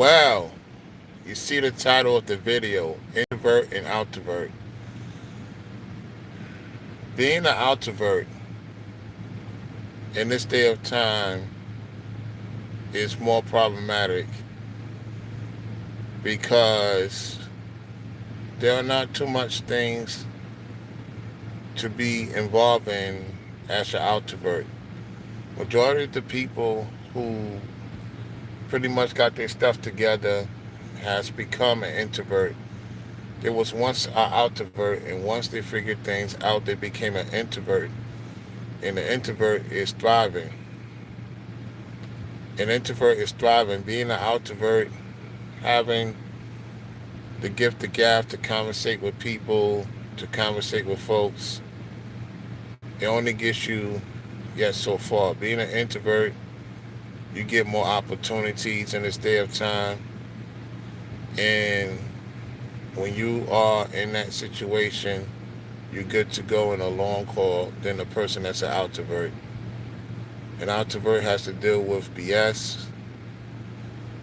Well, you see the title of the video, Introvert and Outervort. Being an outrovert in this day of time is more problematic because there are not too much things to be involved in as an outrovert. Majority of the people who pretty much got their stuff together has become an introvert. There was once an outrovert, and once they figured things out, they became an introvert. And the introvert is thriving. An introvert is thriving. Being an outrovert, having the gift of gab to conversate with people, to conversate with folks, it only gets you yet so far. Being an introvert, you get more opportunities in this day of time. And when you are in that situation, you're good to go in a long call than a person that's an outrovert. An outrovert has to deal with BS.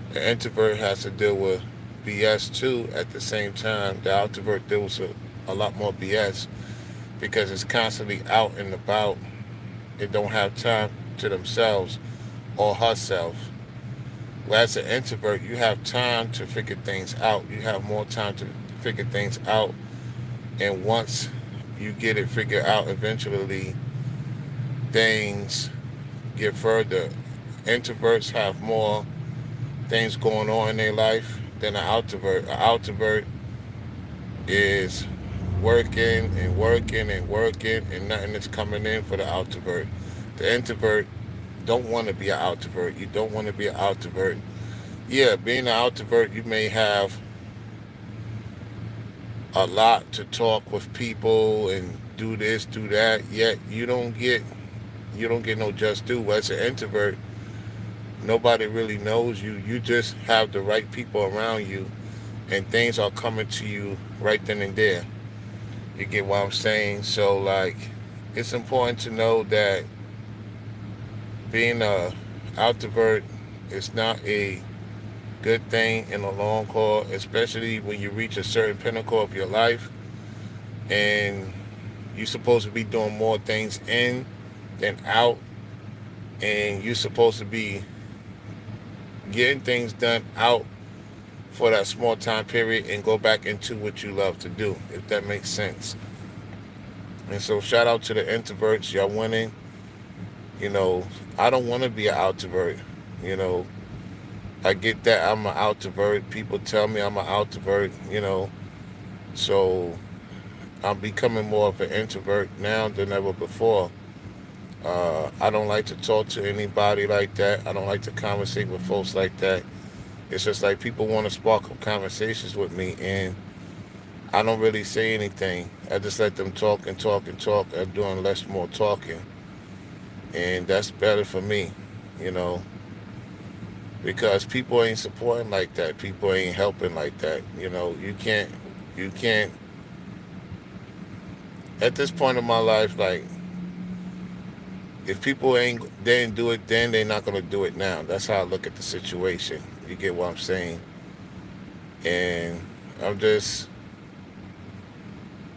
An introvert has to deal with BS too at the same time. The outrovert deals with a lot more BS because it's constantly out and about. They don't have time to themselves or herself. Whereas an introvert, you have time to figure things out. You have more time to figure things out. And once you get it figured out, eventually things get further. Introverts have more things going on in their life than an outrovert. An outrovert is working and working and working, and nothing is coming in for the outrovert. The introvert don't want to be an outrovert. You don't want to be an outrovert. Yeah, being an outrovert, you may have a lot to talk with people and do this, do that. Yet you don't get no just due. As an introvert, nobody really knows you. You just have the right people around you, and things are coming to you right then and there. You get what I'm saying? So like, it's important to know that being a introvert is not a good thing in the long haul, especially when you reach a certain pinnacle of your life and you're supposed to be doing more things in than out, and you're supposed to be getting things done out for that small time period and go back into what you love to do, if that makes sense. And so shout out to the introverts, y'all winning. You know, I don't want to be an introvert. You know, I get that I'm an introvert. People tell me I'm an introvert. So I'm becoming more of an introvert now than ever before. I don't like to talk to anybody like that. I don't like to conversate with folks like that. It's just like people want to spark up conversations with me, and I don't really say anything. I just let them talk and talk and talk. I'm doing less more talking, and that's better for me, you know, because people ain't supporting like that. People ain't helping like that. You can't. At this point in my life, like, if people ain't they didn't do it then, they're not gonna do it now. That's how I look at the situation. You get what I'm saying? And I'm just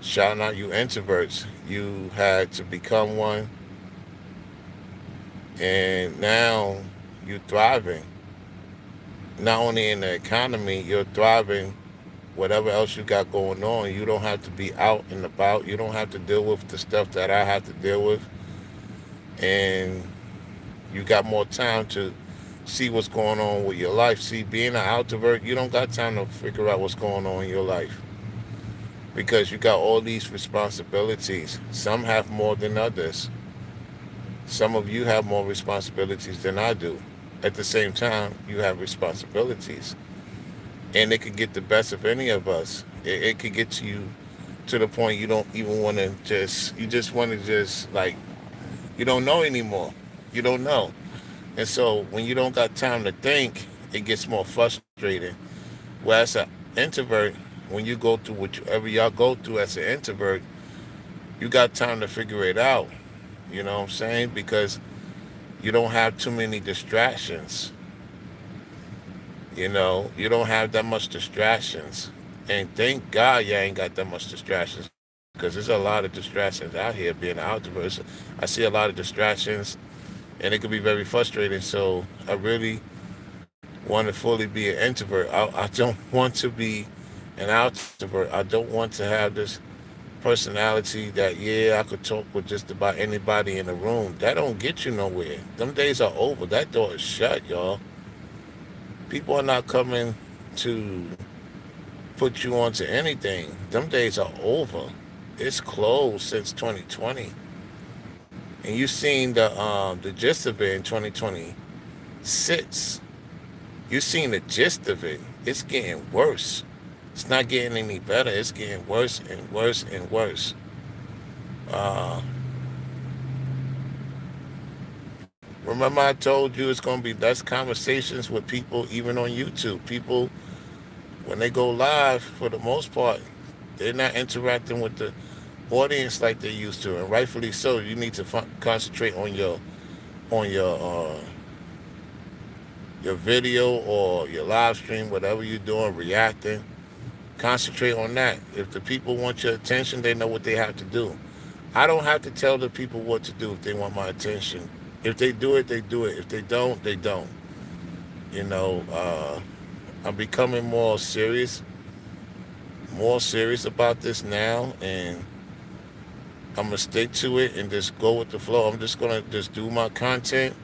shouting out you introverts. You had to become one, and now you're thriving. Not only in the economy, you're thriving. Whatever else you got going on, you don't have to be out and about. You don't have to deal with the stuff that I have to deal with, and you got more time to see what's going on with your life. See, being an introvert, you don't got time to figure out what's going on in your life because you got all these responsibilities. Some have more than others. Some of you have more responsibilities than I do. At the same time, you have responsibilities, and it could get the best of any of us. It could get to you to the point you don't even want to you just want to just like, you don't know anymore. You don't know. And so when you don't got time to think, it gets more frustrating. Whereas an introvert, when you go through whatever y'all go through as an introvert, you got time to figure it out. You know what I'm saying? Because you don't have too many distractions. You don't have that much distractions. And thank God you ain't got that much distractions because there's a lot of distractions out here being an outdoors. I see a lot of distractions and it can be very frustrating. So I really want to fully be an introvert. I don't want to be an outrovert. I don't want to have this personality that, yeah, I could talk with just about anybody in the room. That don't get you nowhere. Them days are over. That door is shut, y'all. People are not coming to put you onto anything. Them days are over. It's closed since 2020. And you seen the gist of it in 2026. You seen the gist of it. It's getting worse. It's not getting any better. It's getting worse and worse and worse. Uh, Remember, I told you it's going to be less conversations with people, even on YouTube. People, when they go live, for the most part, they're not interacting with the audience like they used to, and rightfully so. You need to concentrate on your video or your live stream, whatever you're doing, reacting. Concentrate on that. If the people want your attention, they know what they have to do. I don't have to tell the people what to do if they want my attention. If they do it, they do it. If they don't, they don't. You know, I'm becoming more serious about this now, and I'm gonna stick to it and just go with the flow. I'm just gonna just do my content,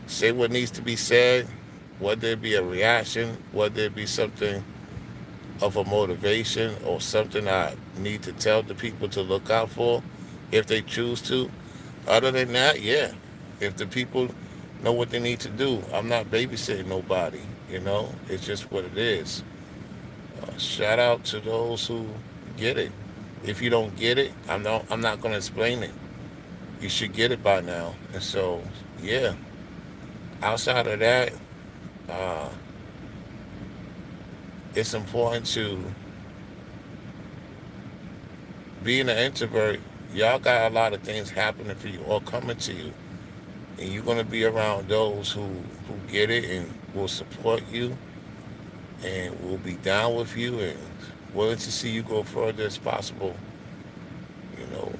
say what needs to be said, whether it be a reaction, whether it be something of a motivation or something I need to tell the people to look out for if they choose to. Other than that, yeah. If the people know what they need to do, I'm not babysitting nobody. It's just what it is. Shout out to those who get it. If you don't get it, I'm not going to explain it. You should get it by now. And so, yeah. Outside of that, uh, it's important to being an introvert. Y'all got a lot of things happening for you or coming to you, and you're going to be around those who get it and will support you and will be down with you and willing to see you go further as possible. You know,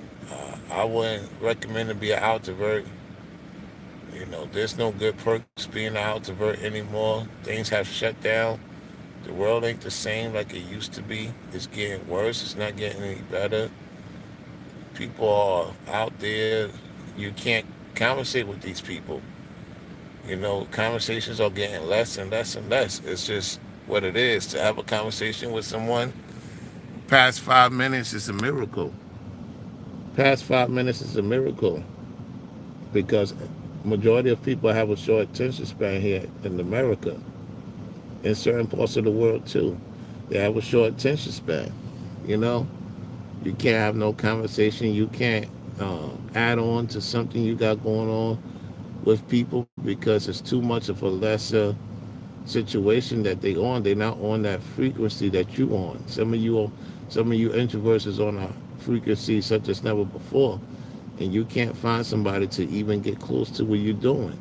I wouldn't recommend to be an outrovert. There's no good perks being an outrovert anymore. Things have shut down. The world ain't the same like it used to be. It's getting worse. It's not getting any better. People are out there. You can't conversate with these people. Conversations are getting less and less and less. It's just what it is. To have a conversation with someone past 5 minutes is a miracle. Past 5 minutes is a miracle because majority of people have a short attention span here in America. In certain parts of the world too, they have a short attention span. You know, you can't have no conversation. You can't add on to something you got going on with people because it's too much of a lesser situation that they on. They're not on that frequency that you on. Some of you introverts is on a frequency such as never before, and you can't find somebody to even get close to what you're doing.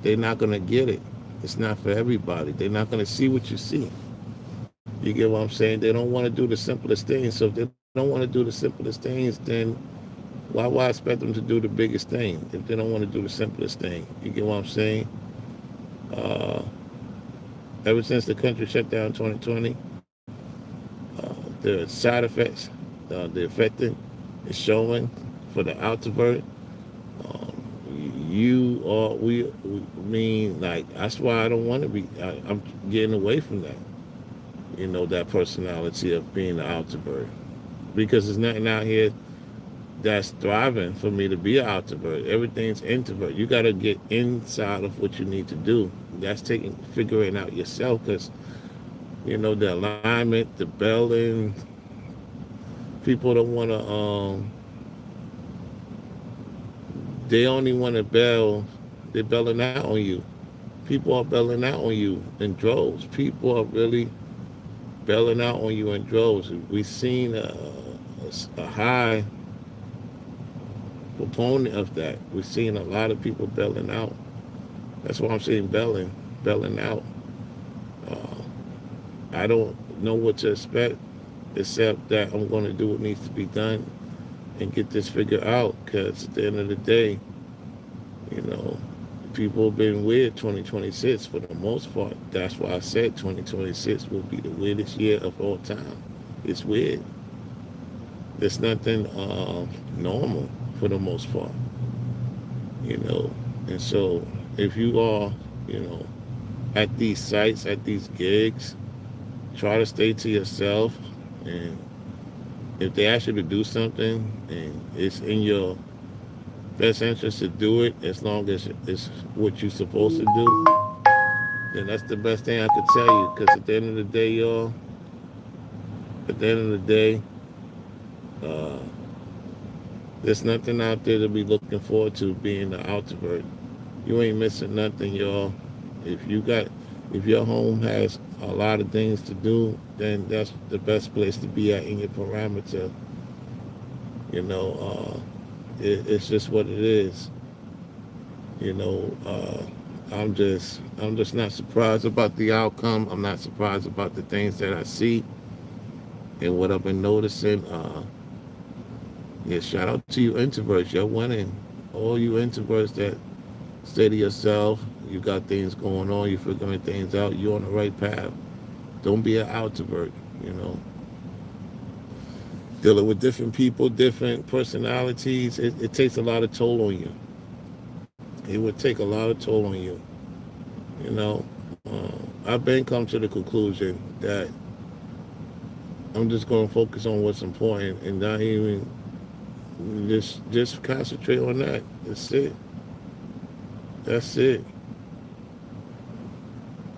They're not gonna get it. It's not for everybody. They're not gonna see what you see. You get what I'm saying? They don't want to do the simplest things. So if they don't want to do the simplest things, then why expect them to do the biggest thing if they don't want to do the simplest thing? You get what I'm saying? Uh, Ever since the country shut down 2020, the side effects, the affecting is showing for the outrovert. We mean, like, that's why I don't want to be, I'm getting away from that, that personality of being an outrovert. Because there's nothing out here that's thriving for me to be an outrovert. Everything's introvert. You got to get inside of what you need to do. That's figuring out yourself because, the alignment, the belling, people don't want to, they only want to bell, they're belling out on you. People are belling out on you in droves. People are really belling out on you in droves. We've seen a high proponent of that. We're seeing a lot of people belling out. That's why I'm saying belling out. I don't know what to expect, except that I'm going to do what needs to be done and get this figured out. Because at the end of the day, you know, people have been weird 2026 for the most part. That's why I said 2026 will be the weirdest year of all time. It's weird. There's nothing normal for the most part, you know. And so if you are, you know, at these sites, at these gigs, try to stay to yourself. And if they ask you to do something and it's in your best interest to do it, as long as it's what you're supposed to do, then that's the best thing I could tell you. Because at the end of the day, y'all, at the end of the day, uh, there's nothing out there to be looking forward to being an outrovert. You ain't missing nothing, y'all. If you got, if your home has a lot of things to do, then that's the best place to be at in your parameter. You know, it's just what it is. You know, I'm just not surprised about the outcome. I'm not surprised about the things that I see and what I've been noticing. Yeah, shout out to you introverts. You're winning. All you introverts that stay to yourself. You got things going on. You're figuring things out. You're on the right path. Don't be an outrovert. You know, dealing with different people, different personalities. It takes a lot of toll on you. It would take a lot of toll on you. You know, I've been come to the conclusion that I'm just going to focus on what's important and not even just concentrate on that. That's it. That's it.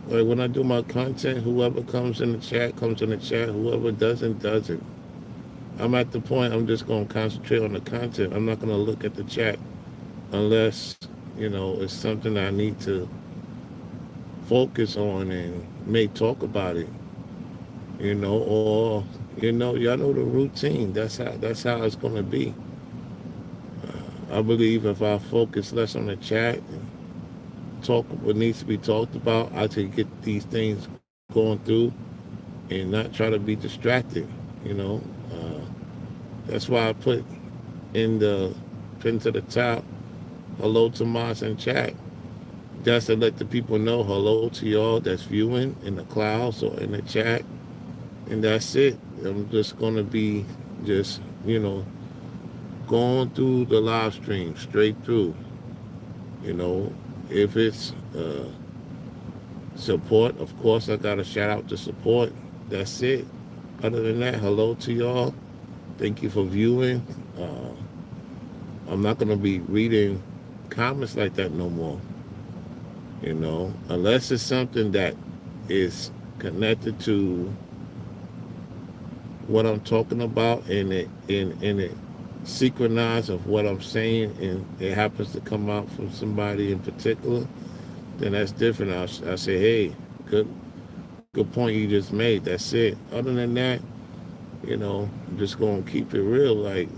Like when I do my content, whoever comes in the chat comes in the chat. Whoever doesn't doesn't. I'm at the point I'm just going to concentrate on the content. I'm not going to look at the chat unless it's something I need to focus on and may talk about it. Or y'all know the routine. That's how it's going to be. I believe if I focus less on the chat and talk what needs to be talked about, I could get these things going through and not try to be distracted. You know, uh, that's why I put in the pin to the top, hello to Moss and chat. Just to let the people know hello to y'all that's viewing in the clouds or in the chat. And that's it. I'm just going to be just, going through the live stream straight through. You know, if it's support, of course, I got to shout out to support. That's it. Other than that, hello to y'all. Thank you for viewing. I'm not going to be reading comments like that no more. Unless it's something that is connected to what I'm talking about and it synchronized of what I'm saying and it happens to come out from somebody in particular, then that's different. I say, hey, good point you just made. That's it. Other than that, I'm just gonna keep it real. Like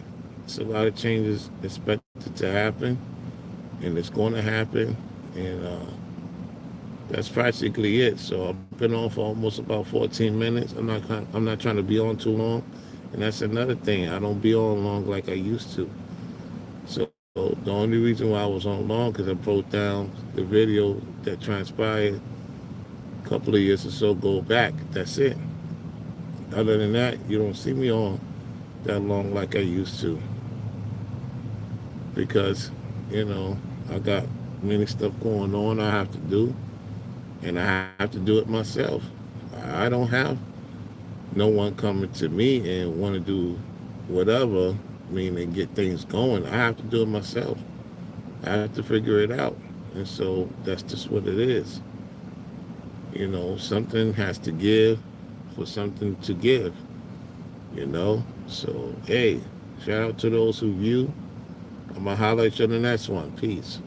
it's a lot of changes expected to happen, and it's going to happen, and that's practically it. So I've been on for almost about 14 minutes. I'm not trying to be on too long, and that's another thing. I don't be on long like I used to. So the only reason why I was on long because I broke down the video that transpired a couple of years or so go back. That's it. Other than that, you don't see me on that long like I used to because I got many stuff going on I have to do, and I have to do it myself. I don't have no one coming to me and want to do whatever, meaning get things going. I have to do it myself. I have to figure it out. And so that's just what it is. Something has to give for something to give. So, hey, shout out to those who view. I'm going to highlight you on the next one. Peace.